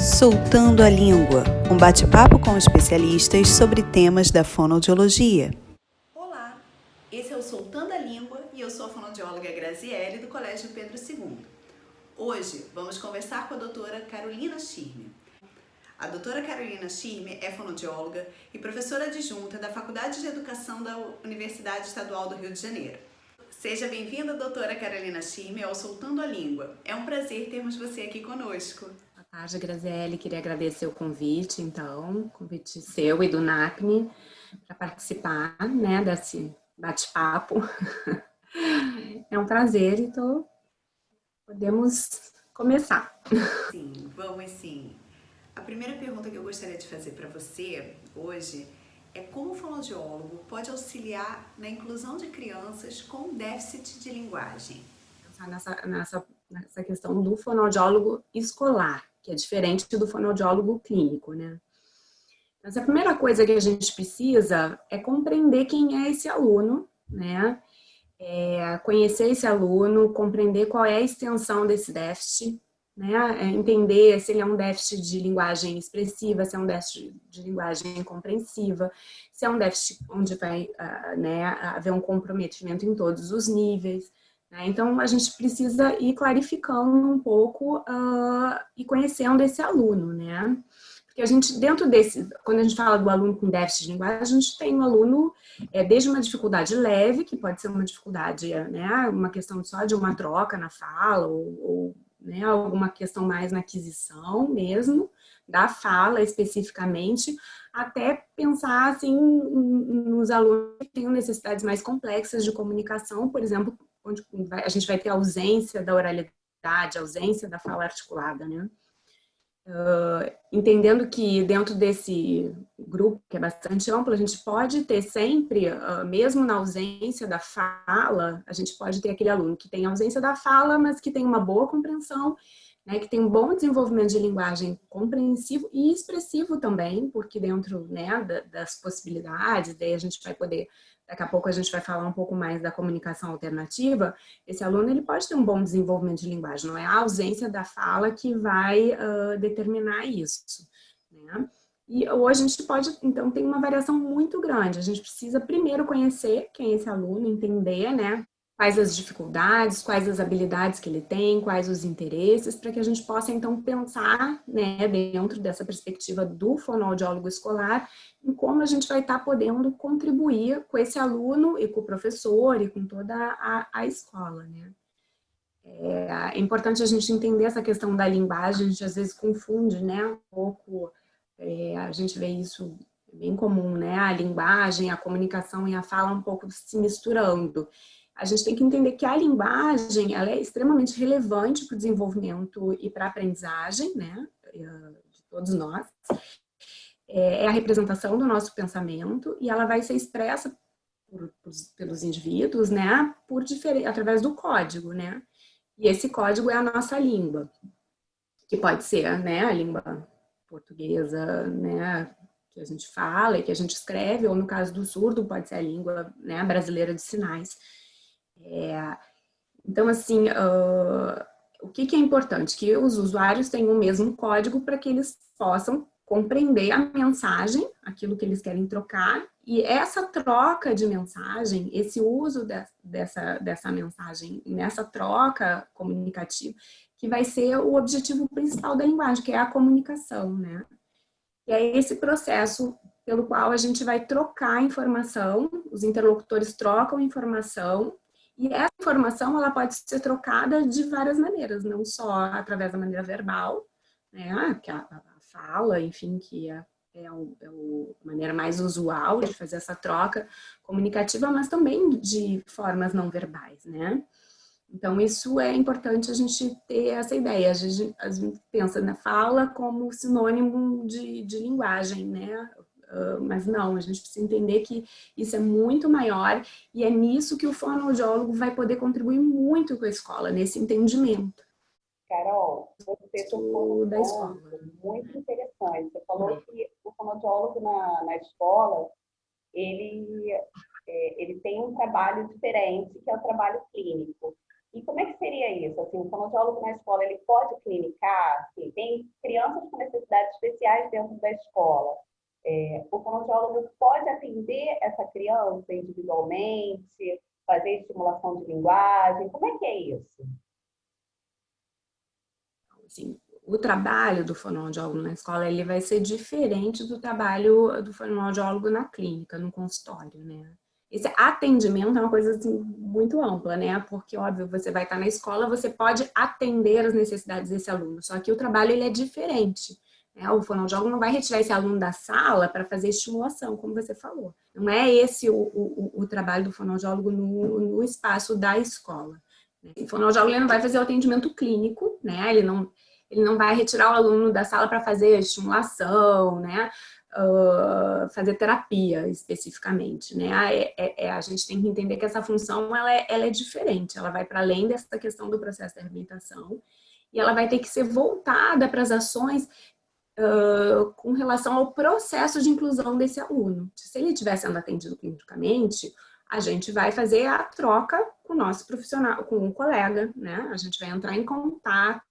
Soltando a Língua, um bate-papo com especialistas sobre temas da fonoaudiologia. Olá, esse é o Soltando a Língua e eu sou a fonoaudióloga Graziele do Colégio Pedro II. Hoje vamos conversar com a doutora Carolina Schirmer. A doutora Carolina Schirmer é fonoaudióloga e professora adjunta da Faculdade de Educação da Universidade Estadual do Rio de Janeiro. Seja bem-vinda, doutora Carolina Schirmer, ao Soltando a Língua. É um prazer termos você aqui conosco. Boa tarde, Graziele. Queria agradecer o convite, convite seu e do NAPNE para participar, desse bate-papo. É um prazer, então podemos começar. Sim, vamos sim. A primeira pergunta que eu gostaria de fazer para você hoje é como o fonoaudiólogo pode auxiliar na inclusão de crianças com déficit de linguagem? Pensar nessa questão do fonoaudiólogo escolar, que é diferente do fonoaudiólogo clínico, né? Mas a primeira coisa que a gente precisa é compreender quem é esse aluno, né? Conhecer esse aluno, compreender qual é a extensão desse déficit, né? Entender se ele é um déficit de linguagem expressiva, se é um déficit de linguagem compreensiva, se é um déficit onde vai haver um comprometimento em todos os níveis. Né? Então, a gente precisa ir clarificando um pouco e conhecendo esse aluno, né? Porque a gente, dentro desse, quando a gente fala do aluno com déficit de linguagem, a gente tem um aluno desde uma dificuldade leve, que pode ser uma dificuldade, uma questão só de uma troca na fala, ou alguma questão mais na aquisição mesmo, da fala especificamente, até pensar assim, nos alunos que tenham necessidades mais complexas de comunicação, por exemplo, onde a gente vai ter ausência da oralidade, ausência da fala articulada, né? Entendendo que dentro desse grupo, que é bastante amplo, a gente pode ter sempre, mesmo na ausência da fala, a gente pode ter aquele aluno que tem ausência da fala, mas que tem uma boa compreensão, né, que tem um bom desenvolvimento de linguagem compreensivo e expressivo também, porque dentro, né, das possibilidades, daí a gente vai poder, daqui a pouco a gente vai falar um pouco mais da comunicação alternativa, esse aluno ele pode ter um bom desenvolvimento de linguagem, não é a ausência da fala que vai determinar isso, né? E hoje a gente pode, então, tem uma variação muito grande, a gente precisa primeiro conhecer quem é esse aluno, entender, né, quais as dificuldades, quais as habilidades que ele tem, quais os interesses, para que a gente possa, então, pensar, né, dentro dessa perspectiva do fonoaudiólogo escolar, em como a gente vai estar podendo contribuir com esse aluno e com o professor e com toda a escola, né. É importante a gente entender essa questão da linguagem, a gente às vezes confunde, né, um pouco, a gente vê isso bem comum, né, a linguagem, a comunicação e a fala um pouco se misturando. A gente tem que entender que a linguagem, ela é extremamente relevante para o desenvolvimento e para a aprendizagem, né, de todos nós. É a representação do nosso pensamento e ela vai ser expressa pelos indivíduos, né, através do código, né. E esse código é a nossa língua, que pode ser, né, a língua portuguesa, né, que a gente fala e que a gente escreve, ou no caso do surdo, pode ser a língua, né, brasileira de sinais. Então, assim, o que é importante? Que os usuários tenham o mesmo código para que eles possam compreender a mensagem, aquilo que eles querem trocar, e essa troca de mensagem, esse uso dessa mensagem, nessa troca comunicativa, que vai ser o objetivo principal da linguagem, que é a comunicação, né? E é esse processo pelo qual a gente vai trocar informação, os interlocutores trocam informação, e essa informação ela pode ser trocada de várias maneiras, não só através da maneira verbal, né, que a fala, enfim, que é a maneira mais usual de fazer essa troca comunicativa, mas também de formas não verbais, né? Então, isso é importante a gente ter essa ideia. A gente pensa na fala como sinônimo de linguagem, né? Mas não, a gente precisa entender que isso é muito maior e é nisso que o fonoaudiólogo vai poder contribuir muito com a escola, nesse entendimento. Carol, você tocou num da escola. ponto muito interessante. Você falou que o fonoaudiólogo na escola, ele tem um trabalho diferente, que é o trabalho clínico. E como é que seria isso? Assim, o fonoaudiólogo na escola, ele pode clinicar? Assim, tem crianças com necessidades especiais dentro da escola. O fonoaudiólogo pode atender essa criança individualmente, fazer estimulação de linguagem? Como é que é isso? Assim, o trabalho do fonoaudiólogo na escola ele vai ser diferente do trabalho do fonoaudiólogo na clínica, no consultório, né? Esse atendimento é uma coisa assim, muito ampla, né? Porque, óbvio, você vai estar na escola, você pode atender as necessidades desse aluno, só que o trabalho ele é diferente. Né? O fonoaudiólogo não vai retirar esse aluno da sala para fazer estimulação, como você falou. Não é esse o trabalho do fonoaudiólogo no espaço da escola. Né? O fonoaudiólogo ele não vai fazer o atendimento clínico, né? Ele não vai retirar o aluno da sala para fazer estimulação, né? Fazer terapia especificamente, né? A gente tem que entender que essa função ela é diferente, ela vai para além dessa questão do processo de reabilitação e ela vai ter que ser voltada para as ações com relação ao processo de inclusão desse aluno. Se ele estiver sendo atendido clinicamente, a gente vai fazer a troca com o nosso profissional, com o colega, né? A gente vai entrar em contato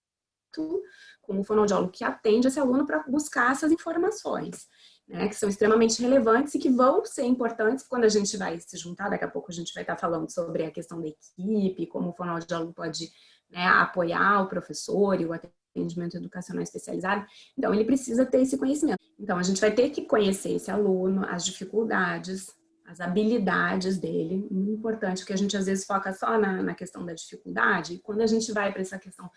com o fonoaudiólogo que atende esse aluno para buscar essas informações, né, que são extremamente relevantes e que vão ser importantes quando a gente vai se juntar. Daqui a pouco a gente vai estar falando sobre a questão da equipe, como o fonoaudiólogo pode, né, apoiar o professor e o atendimento educacional especializado. Então, ele precisa ter esse conhecimento. Então, a gente vai ter que conhecer esse aluno, as dificuldades, as habilidades dele. Muito importante, porque a gente às vezes foca só na questão da dificuldade. E quando a gente vai para essa questão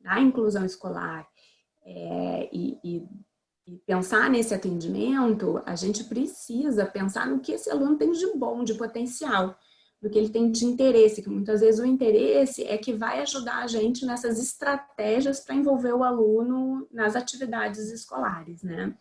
da inclusão escolar e pensar nesse atendimento, a gente precisa pensar no que esse aluno tem de bom, de potencial, no que ele tem de interesse, que muitas vezes o interesse é que vai ajudar a gente nessas estratégias para envolver o aluno nas atividades escolares, né?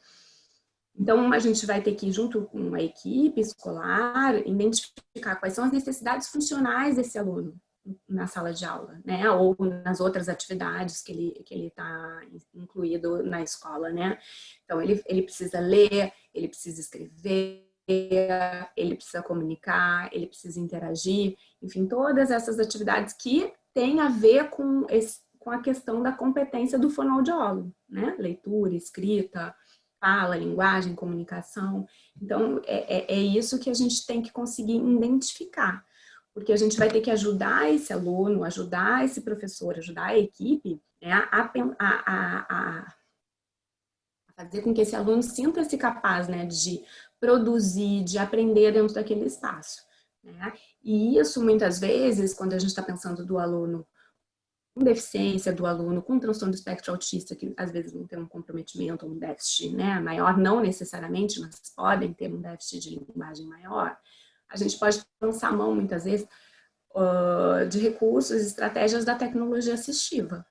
Então, a gente vai ter que, junto com a equipe escolar, identificar quais são as necessidades funcionais desse aluno na sala de aula, né? Ou nas outras atividades que ele está incluído na escola, né? Então, ele precisa ler, ele precisa escrever, ele precisa comunicar, ele precisa interagir, enfim, todas essas atividades que têm a ver com a questão da competência do fonoaudiólogo, né? Leitura, escrita, fala, linguagem, comunicação. Então, é isso que a gente tem que conseguir identificar, porque a gente vai ter que ajudar esse aluno, ajudar esse professor, ajudar a equipe, né, a fazer com que esse aluno sinta-se capaz, né, de produzir, de aprender dentro daquele espaço. Né? E isso, muitas vezes, quando a gente está pensando do aluno com deficiência, do aluno com transtorno do espectro autista, que às vezes não tem um comprometimento, um déficit, né, maior, não necessariamente, mas podem ter um déficit de linguagem maior, a gente pode lançar a mão, muitas vezes, de recursos, estratégias da tecnologia assistiva,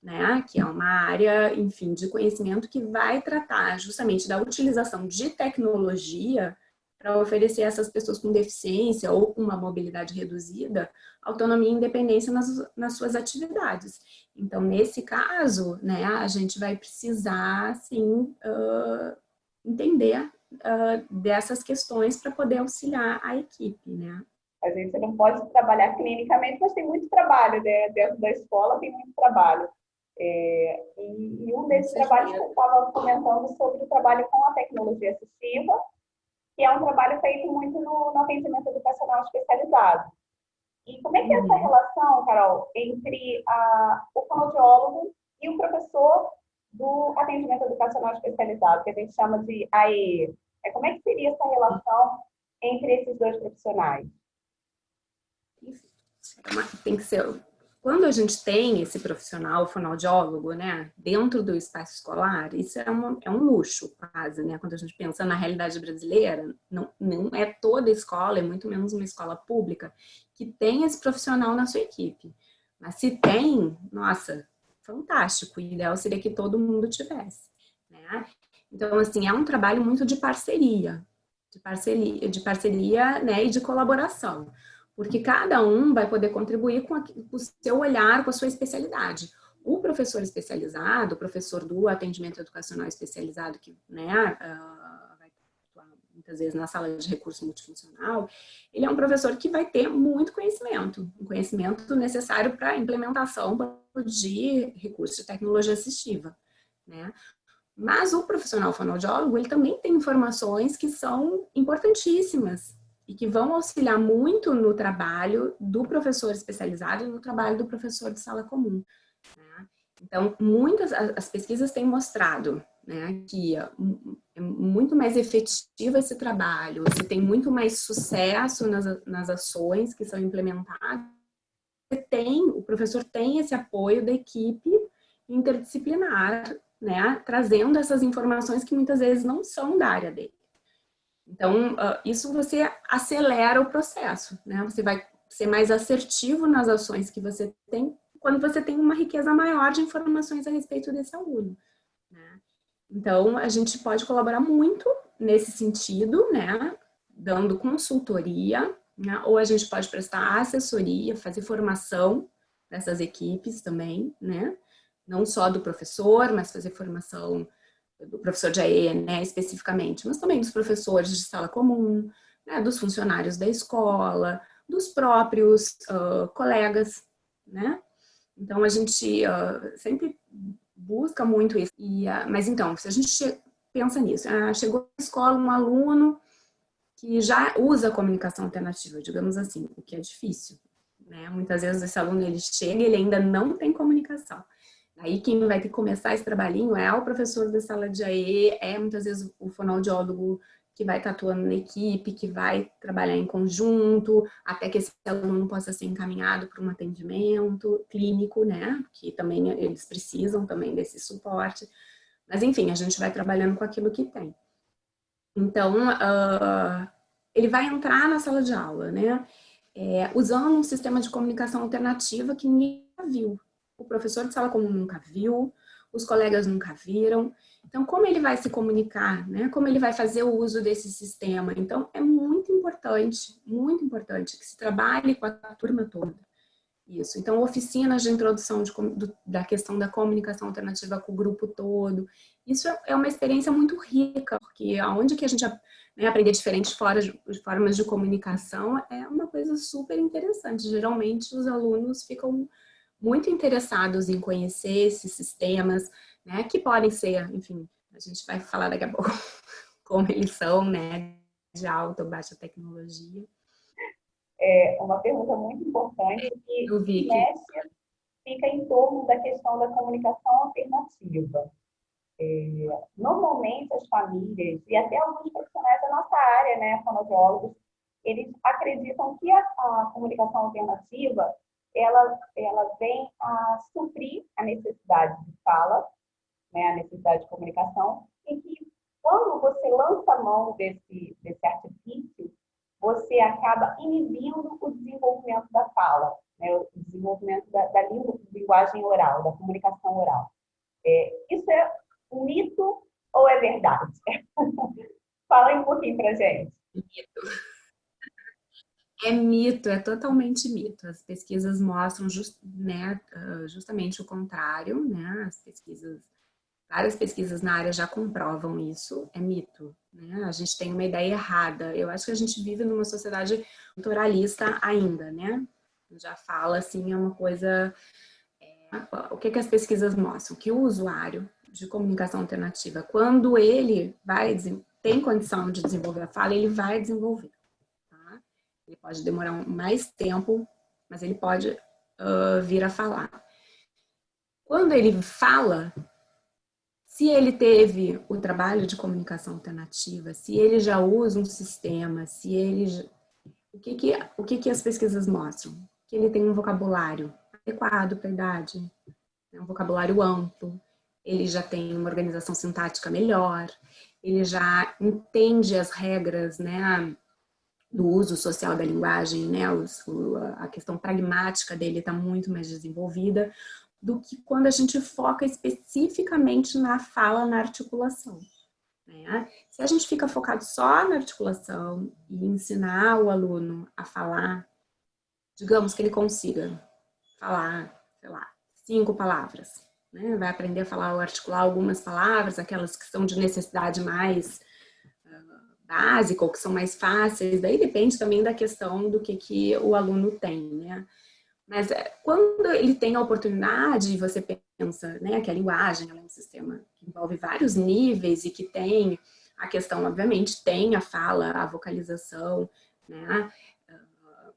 né, que é uma área, enfim, de conhecimento que vai tratar justamente da utilização de tecnologia para oferecer a essas pessoas com deficiência ou com uma mobilidade reduzida autonomia e independência nas suas atividades. Então, nesse caso, né, a gente vai precisar, sim, entender dessas questões para poder auxiliar a equipe, né. A gente não pode trabalhar clinicamente, mas tem muito trabalho, né? Dentro da escola tem muito trabalho. E um desses trabalhos que eu estava comentando sobre o trabalho com a tecnologia assistiva, que é um trabalho feito muito no atendimento educacional especializado. E como é que é essa relação, Carol, entre o fonoaudiólogo e o professor do atendimento educacional especializado, que a gente chama de AE? Como é que seria essa relação entre esses dois profissionais? Tem que ser... Quando a gente tem esse profissional fonoaudiólogo, né, dentro do espaço escolar, isso é um luxo quase, né, quando a gente pensa na realidade brasileira, não é toda escola, é muito menos uma escola pública, que tem esse profissional na sua equipe. Mas se tem, nossa, fantástico, o ideal seria que todo mundo tivesse, né. Então, assim, é um trabalho muito de parceria, né, e de colaboração. Porque cada um vai poder contribuir com o seu olhar, com a sua especialidade. O professor especializado, o professor do atendimento educacional especializado, que, né, vai atuar muitas vezes na sala de recurso multifuncional, ele é um professor que vai ter muito conhecimento, um conhecimento necessário para a implementação de recursos de tecnologia assistiva, né? Mas o profissional fonoaudiólogo, ele também tem informações que são importantíssimas e que vão auxiliar muito no trabalho do professor especializado e no trabalho do professor de sala comum, né? Então, as pesquisas têm mostrado, né, que é muito mais efetivo esse trabalho, se tem muito mais sucesso nas ações que são implementadas, o professor tem esse apoio da equipe interdisciplinar, né, trazendo essas informações que muitas vezes não são da área dele. Então, isso você acelera o processo, né? Você vai ser mais assertivo nas ações que você tem quando você tem uma riqueza maior de informações a respeito desse aluno, né? Então, a gente pode colaborar muito nesse sentido, né? Dando consultoria, né? Ou a gente pode prestar assessoria, fazer formação dessas equipes também, né? Não só do professor, mas fazer formação do professor de AE, né, especificamente, mas também dos professores de sala comum, né, dos funcionários da escola, dos próprios colegas, né? Então, a gente sempre busca muito isso. Mas então, se a gente pensa nisso, chegou na escola um aluno que já usa a comunicação alternativa, digamos assim, o que é difícil, né? Muitas vezes esse aluno, ele chega e ele ainda não tem comunicação. Aí quem vai ter que começar esse trabalhinho é o professor da sala de AE, é muitas vezes o fonoaudiólogo que vai estar atuando na equipe, que vai trabalhar em conjunto, até que esse aluno possa ser encaminhado para um atendimento clínico, né? Que também eles precisam também desse suporte. Mas enfim, a gente vai trabalhando com aquilo que tem. Então, ele vai entrar na sala de aula, né? Usando um sistema de comunicação alternativa que ninguém viu. O professor de sala comum nunca viu, os colegas nunca viram. Então, como ele vai se comunicar, né? Como ele vai fazer o uso desse sistema? Então, é muito importante que se trabalhe com a turma toda. Isso. Então, oficinas de introdução da questão da comunicação alternativa com o grupo todo. Isso é uma experiência muito rica, porque aonde que a gente aprender diferentes formas de comunicação é uma coisa super interessante. Geralmente, os alunos ficam muito interessados em conhecer esses sistemas, né, que podem ser, enfim, a gente vai falar daqui a pouco como eles são, né, de alta ou baixa tecnologia. Uma pergunta muito importante que Eu vi mexe, fica em torno da questão da comunicação alternativa. Normalmente as famílias e até alguns profissionais da nossa área, né, fonoaudiólogos, eles acreditam que a comunicação alternativa ela vem a suprir a necessidade de fala, né, a necessidade de comunicação, e que quando você lança a mão desse artifício, você acaba inibindo o desenvolvimento da fala, né, o desenvolvimento da linguagem oral, da comunicação oral. Isso é um mito ou é verdade? Fala aí um pouquinho pra gente. É mito, é totalmente mito. As pesquisas mostram justamente o contrário, né? Várias pesquisas na área já comprovam isso, é mito, né? A gente tem uma ideia errada. Eu acho que a gente vive numa sociedade culturalista ainda, né? Já fala assim, é uma coisa... O que as pesquisas mostram? Que o usuário de comunicação alternativa, quando ele tem condição de desenvolver a fala, ele vai desenvolver. Ele pode demorar mais tempo, mas ele pode vir a falar. Quando ele fala, se ele teve o trabalho de comunicação alternativa, se ele já usa um sistema, o que as pesquisas mostram? Que ele tem um vocabulário adequado para a idade, um vocabulário amplo, ele já tem uma organização sintática melhor, ele já entende as regras, né, do uso social da linguagem, né, a questão pragmática dele está muito mais desenvolvida do que quando a gente foca especificamente na fala, na articulação, né? Se a gente fica focado só na articulação e ensinar o aluno a falar, digamos que ele consiga falar, sei lá, 5 palavras, né? Vai aprender a falar ou articular algumas palavras, aquelas que são de necessidade mais básica ou que são mais fáceis, daí depende também da questão do que o aluno tem, né? Mas quando ele tem a oportunidade, você pensa, né, que a linguagem ela é um sistema que envolve vários níveis e que tem a questão, obviamente, tem a fala, a vocalização, né?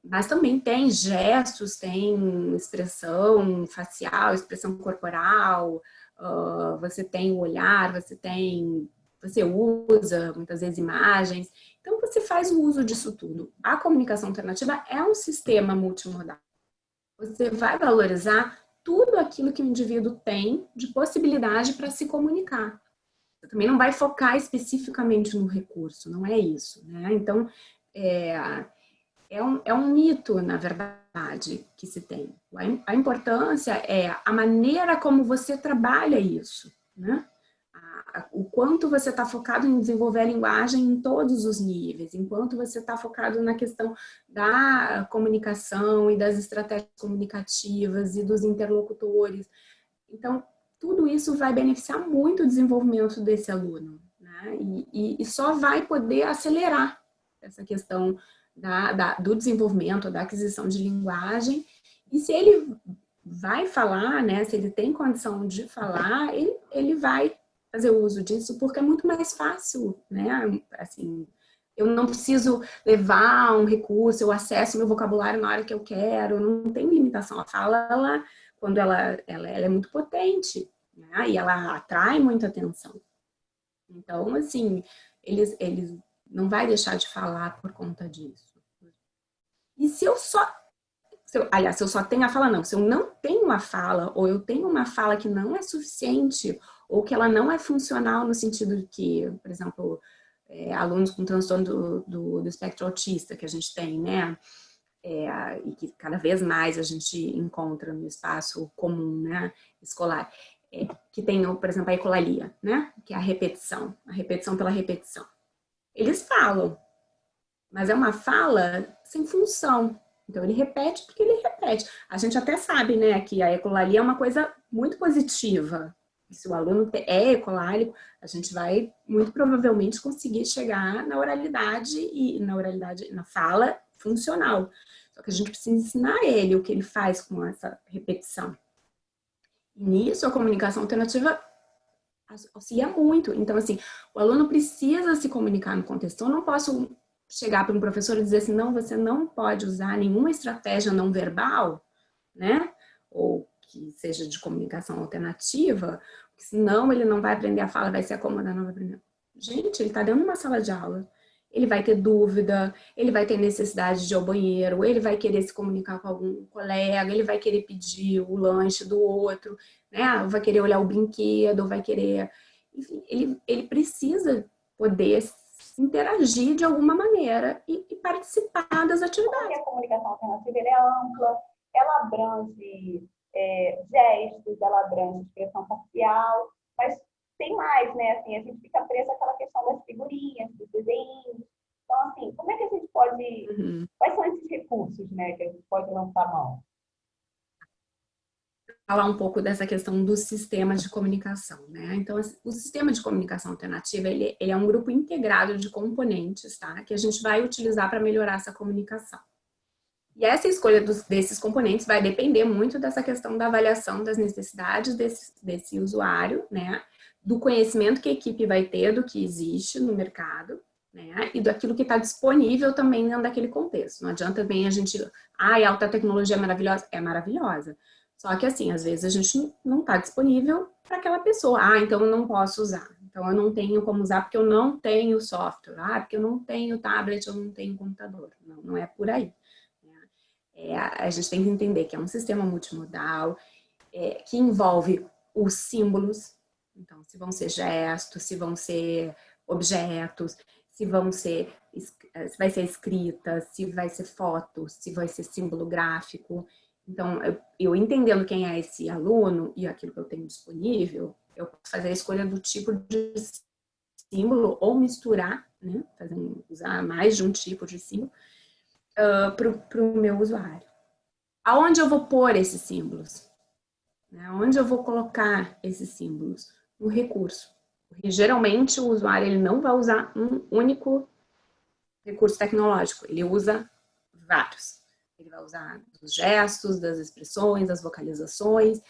Mas também tem gestos, tem expressão facial, expressão corporal, você tem o olhar, você usa muitas vezes imagens. Então você faz o uso disso tudo. A comunicação alternativa é um sistema multimodal. Você vai valorizar tudo aquilo que o indivíduo tem de possibilidade para se comunicar. Você também não vai focar especificamente no recurso, não é isso, né? Então, é um mito, na verdade, que se tem. A importância é a maneira como você trabalha isso, né? O quanto você está focado em desenvolver a linguagem em todos os níveis, enquanto você está focado na questão da comunicação e das estratégias comunicativas e dos interlocutores. Então, tudo isso vai beneficiar muito o desenvolvimento desse aluno, né? E só vai poder acelerar essa questão do desenvolvimento, da aquisição de linguagem. E se ele vai falar, né, se ele tem condição de falar, ele vai fazer uso disso, porque é muito mais fácil, né? Assim, eu não preciso levar um recurso, eu acesso meu vocabulário na hora que eu quero, não tem limitação. A fala, quando ela é muito potente, né? E ela atrai muita atenção. Então, assim, eles não vai deixar de falar por conta disso. E se eu só tenho a fala, não. Se eu não tenho a fala, ou eu tenho uma fala que não é suficiente, ou que ela não é funcional no sentido de que, por exemplo, alunos com transtorno do espectro autista que a gente tem, né? E que cada vez mais a gente encontra no espaço comum, né, escolar, que tem, por exemplo, a ecolalia, né? Que é a repetição pela repetição. Eles falam, mas é uma fala sem função. Então, ele repete porque ele repete. A gente até sabe, né, que a ecolalia é uma coisa muito positiva. E se o aluno é ecolálico, a gente vai, muito provavelmente, conseguir chegar na oralidade, na fala funcional. Só que a gente precisa ensinar ele o que ele faz com essa repetição. E nisso, a comunicação alternativa auxilia muito. Então, assim, o aluno precisa se comunicar no contexto. Eu não posso chegar para um professor e dizer assim, não, você não pode usar nenhuma estratégia não verbal, né? Ou que seja de comunicação alternativa, senão ele não vai aprender a fala, vai se acomodar, não vai aprender. Gente, ele está dentro de uma sala de aula, ele vai ter dúvida, ele vai ter necessidade de ir ao banheiro, ele vai querer se comunicar com algum colega, ele vai querer pedir o lanche do outro, né? Vai querer olhar o brinquedo, vai querer... Enfim, ele precisa poder interagir de alguma maneira e participar das atividades. Porque a comunicação alternativa é ampla, ela abrange gestos, ela abrange expressão facial, mas tem mais, né? Assim, a gente fica preso àquela questão das figurinhas, dos desenhos. Então, assim, como é que a gente pode... Quais são esses recursos, né, que a gente pode lançar a mão? Falar um pouco dessa questão dos sistemas de comunicação, né? Então, o sistema de comunicação alternativa, ele é um grupo integrado de componentes, tá? Que a gente vai utilizar para melhorar essa comunicação. E essa escolha desses componentes vai depender muito dessa questão da avaliação das necessidades desse usuário, né? Do conhecimento que a equipe vai ter do que existe no mercado, né? E daquilo que está disponível também dentro daquele contexto. Não adianta bem a gente... a alta tecnologia é maravilhosa? É maravilhosa. Só que, assim, às vezes a gente não está disponível para aquela pessoa. Então eu não posso usar. Então eu não tenho como usar porque eu não tenho software. Porque eu não tenho tablet, eu não tenho computador. Não é por aí. A gente tem que entender que é um sistema multimodal, que envolve os símbolos. Então, se vão ser gestos, se vão ser objetos, se vai ser escrita, se vai ser foto, se vai ser símbolo gráfico. Então, eu entendendo quem é esse aluno e aquilo que eu tenho disponível, eu posso fazer a escolha do tipo de símbolo ou misturar, né? Usar mais de um tipo de símbolo para o meu usuário. Aonde eu vou pôr esses símbolos? Onde eu vou colocar esses símbolos? No recurso. Porque, geralmente, o usuário ele não vai usar um único recurso tecnológico, ele usa vários. Ele vai usar dos gestos, das expressões, das vocalizações,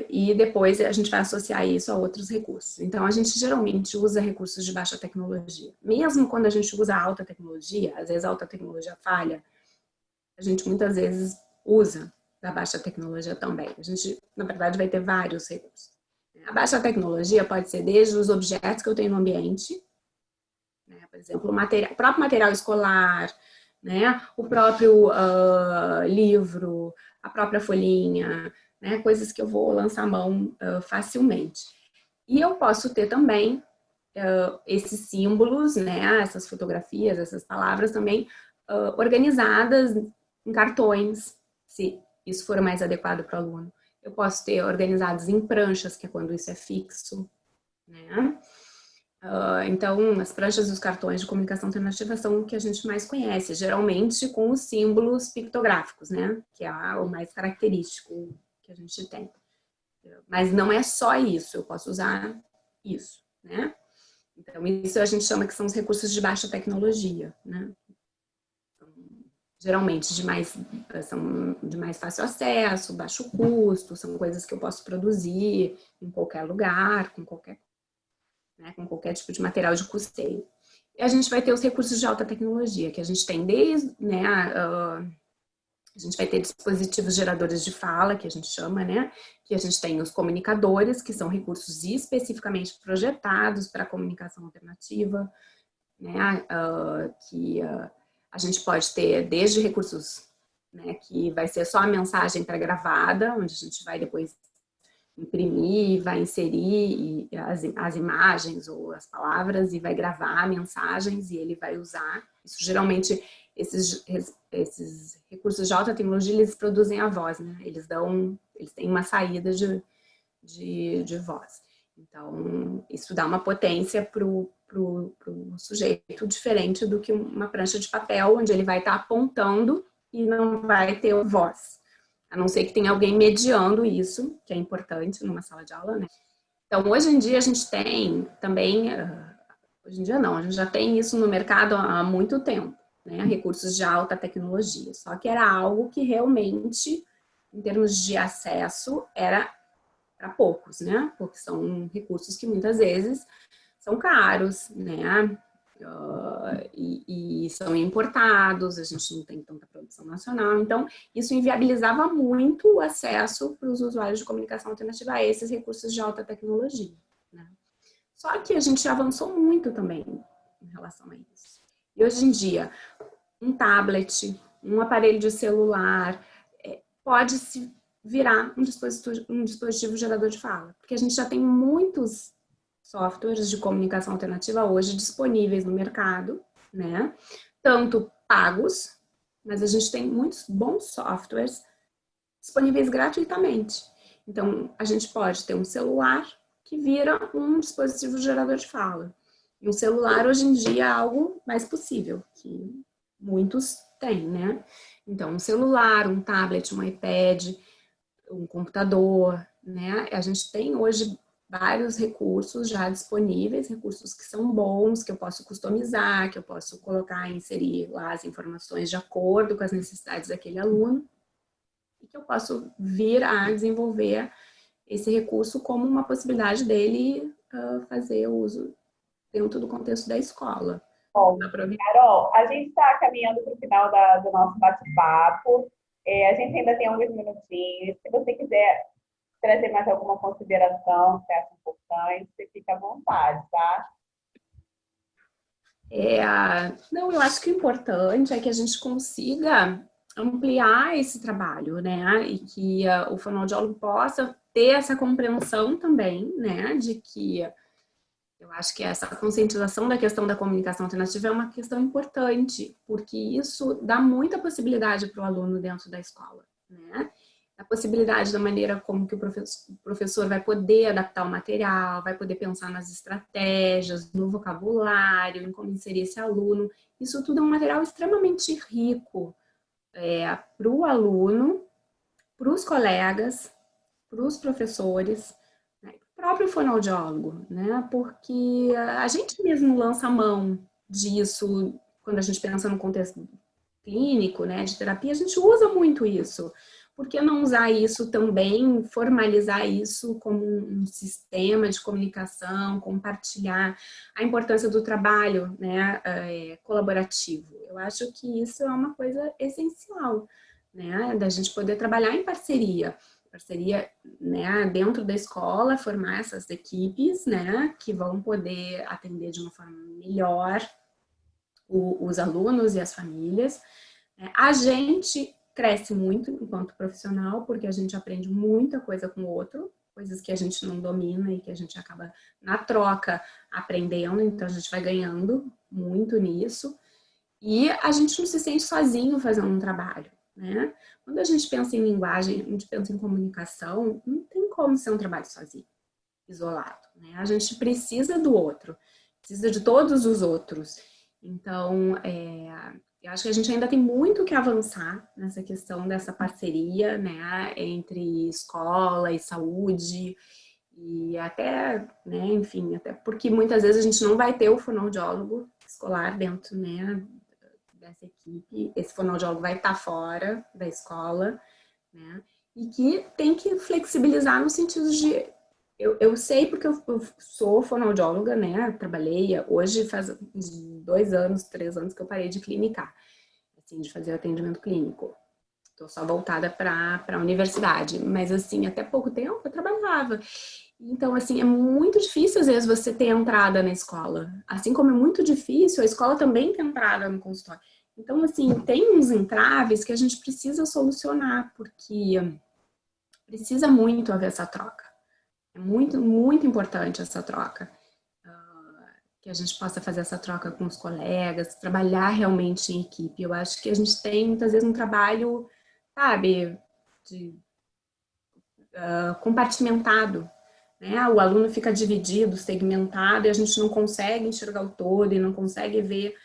e depois a gente vai associar isso a outros recursos. Então, a gente geralmente usa recursos de baixa tecnologia. Mesmo quando a gente usa alta tecnologia, às vezes a alta tecnologia falha, a gente muitas vezes usa da baixa tecnologia também. A gente, na verdade, vai ter vários recursos. A baixa tecnologia pode ser desde os objetos que eu tenho no ambiente, né? Por exemplo, o próprio material escolar, né? O próprio livro, a própria folhinha, né? Coisas que eu vou lançar a mão facilmente. E eu posso ter também esses símbolos, né? Essas fotografias, essas palavras também organizadas em cartões, se isso for mais adequado para o aluno. Eu posso ter organizados em pranchas, que é quando isso é fixo, né? Então, as pranchas e os cartões de comunicação alternativa são o que a gente mais conhece, geralmente com os símbolos pictográficos, né? Que é o mais característico que a gente tem. Mas não é só isso, eu posso usar isso, né? Então, isso a gente chama que são os recursos de baixa tecnologia, né? Geralmente são de mais fácil acesso, baixo custo, são coisas que eu posso produzir em qualquer lugar, com qualquer tipo de material de custeio. E a gente vai ter os recursos de alta tecnologia, que a gente tem desde, né, a gente vai ter dispositivos geradores de fala, que a gente chama, né, que a gente tem os comunicadores, que são recursos especificamente projetados para a comunicação alternativa, né, a gente pode ter desde recursos, né, que vai ser só a mensagem pré-gravada, onde a gente vai depois imprimir, vai inserir as imagens ou as palavras e vai gravar mensagens e ele vai usar. Isso geralmente, esses recursos de alta tecnologia, eles produzem a voz, né? Eles têm uma saída de voz. Então, isso dá uma potência pro sujeito diferente do que uma prancha de papel, onde ele vai estar apontando e não vai ter voz. A não ser que tenha alguém mediando isso, que é importante numa sala de aula, né? Então, hoje em dia a gente tem também, hoje em dia não, a gente já tem isso no mercado há muito tempo, né? Recursos de alta tecnologia. Só que era algo que realmente, em termos de acesso, era para poucos, né? Porque são recursos que muitas vezes são caros, né? E são importados, a gente não tem tanta produção nacional, então isso inviabilizava muito o acesso para os usuários de comunicação alternativa a esses recursos de alta tecnologia, né? Só que a gente avançou muito também em relação a isso. E hoje em dia, um tablet, um aparelho de celular, pode se virar um dispositivo gerador de fala, porque a gente já tem muitos softwares de comunicação alternativa hoje disponíveis no mercado, né? Tanto pagos, mas a gente tem muitos bons softwares disponíveis gratuitamente. Então, a gente pode ter um celular que vira um dispositivo gerador de fala. E um celular, hoje em dia, é algo mais possível, que muitos têm, né? Então, um celular, um tablet, um iPad, um computador, né? A gente tem hoje vários recursos já disponíveis, recursos que são bons, que eu posso customizar, que eu posso colocar, inserir lá as informações de acordo com as necessidades daquele aluno, e que eu posso vir a desenvolver esse recurso como uma possibilidade dele fazer uso dentro do contexto da escola. Bom, Carol, a gente está caminhando para o final do nosso bate-papo. A gente ainda tem alguns minutinhos. Se você quiser trazer mais alguma consideração que você acha importante, você fica à vontade, tá? Não, eu acho que o importante é que a gente consiga ampliar esse trabalho, né? E que o fonoaudiólogo possa ter essa compreensão também, né? De que eu acho que essa conscientização da questão da comunicação alternativa é uma questão importante, porque isso dá muita possibilidade para o aluno dentro da escola, né? A possibilidade da maneira como que o professor vai poder adaptar o material, vai poder pensar nas estratégias, no vocabulário, em como inserir esse aluno. Isso tudo é um material extremamente rico para o aluno, para os colegas, para os professores, né? O próprio fonoaudiólogo, né? Porque a gente mesmo lança a mão disso quando a gente pensa no contexto clínico, né, de terapia, a gente usa muito isso. Por que não usar isso também, formalizar isso como um sistema de comunicação, compartilhar a importância do trabalho, né, colaborativo? Eu acho que isso é uma coisa essencial, né, da gente poder trabalhar em parceria, né, dentro da escola, formar essas equipes, né, que vão poder atender de uma forma melhor os alunos e as famílias. A gente cresce muito enquanto profissional, porque a gente aprende muita coisa com o outro, coisas que a gente não domina e que a gente acaba, na troca, aprendendo, então a gente vai ganhando muito nisso. E a gente não se sente sozinho fazendo um trabalho, né? Quando a gente pensa em linguagem, a gente pensa em comunicação, não tem como ser um trabalho sozinho, isolado, né? A gente precisa do outro, precisa de todos os outros. Então, eu acho que a gente ainda tem muito que avançar nessa questão dessa parceria, né, entre escola e saúde, e até, né, enfim, até porque muitas vezes a gente não vai ter o fonoaudiólogo escolar dentro, né, dessa equipe, esse fonoaudiólogo vai estar fora da escola, né, e que tem que flexibilizar no sentido de eu sei porque eu sou fonoaudióloga, né? Trabalhei, hoje faz uns 2 anos, 3 anos que eu parei de clinicar, assim, de fazer atendimento clínico. Estou só voltada para a universidade, mas assim, até pouco tempo eu trabalhava. Então, assim, é muito difícil às vezes você ter entrada na escola. Assim como é muito difícil a escola também ter entrada no consultório. Então, assim, tem uns entraves que a gente precisa solucionar, porque precisa muito haver essa troca. É muito, muito importante essa troca. Que a gente possa fazer essa troca com os colegas, trabalhar realmente em equipe. Eu acho que a gente tem, muitas vezes, um trabalho, sabe, compartimentado, né? O aluno fica dividido, segmentado, e a gente não consegue enxergar o todo e não consegue ver,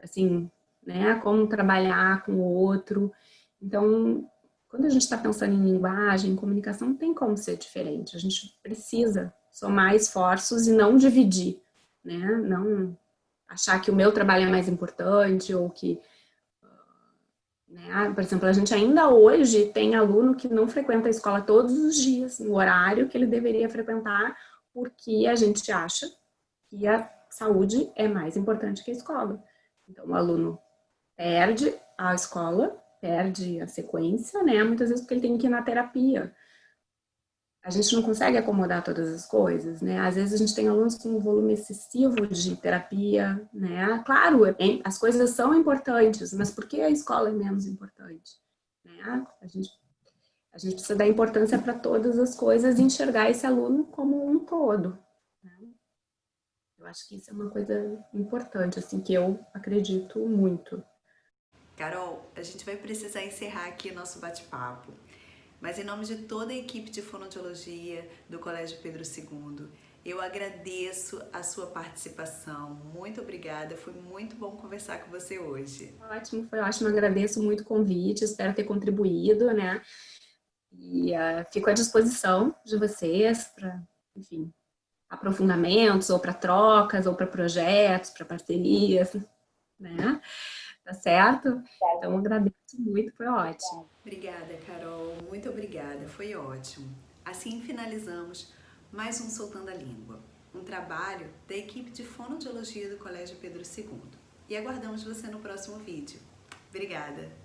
assim, né, como trabalhar com o outro. Então, quando a gente está pensando em linguagem, em comunicação, não tem como ser diferente. A gente precisa somar esforços e não dividir, né? Não achar que o meu trabalho é mais importante ou que, né? Por exemplo, a gente ainda hoje tem aluno que não frequenta a escola todos os dias, no horário que ele deveria frequentar, porque a gente acha que a saúde é mais importante que a escola. Então, o aluno perde a escola, perde a sequência, né? Muitas vezes porque ele tem que ir na terapia. A gente não consegue acomodar todas as coisas, né? Às vezes a gente tem alunos com um volume excessivo de terapia, né? Claro, as coisas são importantes, mas por que a escola é menos importante? Né? A gente precisa dar importância para todas as coisas e enxergar esse aluno como um todo. Né? Eu acho que isso é uma coisa importante, assim, que eu acredito muito. Carol, a gente vai precisar encerrar aqui o nosso bate-papo. Mas em nome de toda a equipe de fonoaudiologia do Colégio Pedro II, eu agradeço a sua participação. Muito obrigada, foi muito bom conversar com você hoje. Ótimo, foi ótimo, agradeço muito o convite, espero ter contribuído, né? E fico à disposição de vocês para, enfim, aprofundamentos, ou para trocas, ou para projetos, para parcerias, né? Tá certo? Então, agradeço muito, foi ótimo. Obrigada, Carol, muito obrigada, foi ótimo. Assim finalizamos mais um Soltando a Língua, um trabalho da equipe de fonoaudiologia do Colégio Pedro II. E aguardamos você no próximo vídeo. Obrigada!